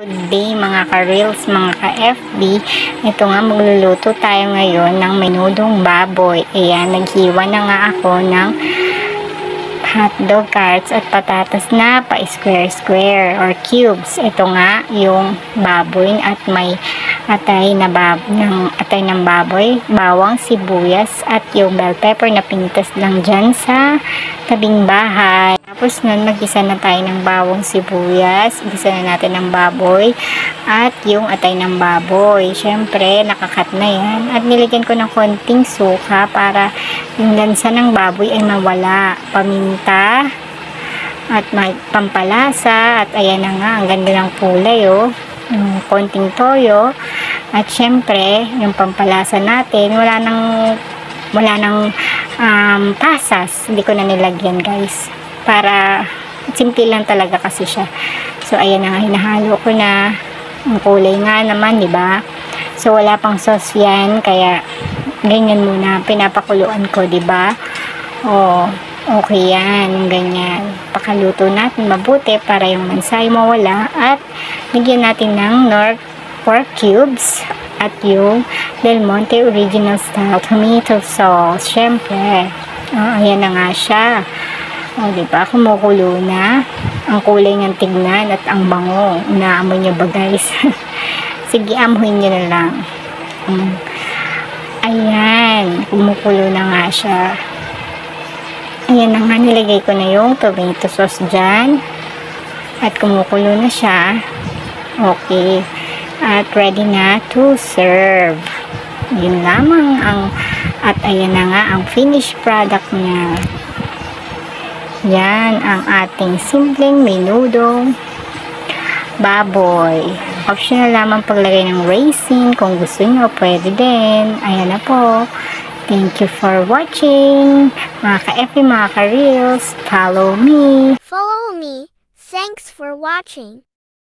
Good day mga ka-reels, mga ka-FB. Ito nga, magluluto tayo ngayon ng menudong baboy. Ayan, naghiwa na nga ako ng hotdog, carrots at patatas na pa-square-square or cubes. Ito nga yung baboy at may atay ng baboy, bawang, sibuyas at yung bell pepper na pinitas lang dyan sa tabing bahay. Tapos nun, mag-isa na tayo ng bawang, sibuyas, isa na natin ng baboy at yung atay ng baboy. Syempre, nakakat na yan. At nilagyan ko ng konting suka para yung lansa ng baboy ay mawala. Paminta at may pampalasa at ayan na nga, ang ganda ng kulay oh. Yung konting toyo at syempre, yung pampalasa natin, wala nang pasas. Hindi ko na nilagyan guys. Para simple lang talaga kasi siya. So ayan na nga, hinahalo ko na. Ang kulay nga naman, di ba? So wala pang sauce yan, kaya ganyan muna pinapakuluan ko, di ba? Oh, okay yan, ganyan. Pakaluto natin mabuti para yung mansay mawala at bigyan natin ng Knorr pork cubes at yung Del Monte original style tomato sauce. Syempre, ayan na nga siya. O, diba? Kumukulo na. Ang kulay niyang tignan at ang bango. Naamoy niyo ba, guys? Sige, amuhin niyo na lang. Ayan. Kumukulo na nga siya. Ayan na nga. Nilagay ko na yung tomato sauce dyan. At kumukulo na siya. Okay. At ready na to serve. Yun lamang at ayan na nga ang finished product niya. Yan ang ating simpleng menudong baboy. Optional lamang paglagay ng raisin. Kung gusto nyo, pwede din. Ayan na po. Thank you for watching. Mga ka-FB, mga ka-reels, follow me. Follow me. Thanks for watching.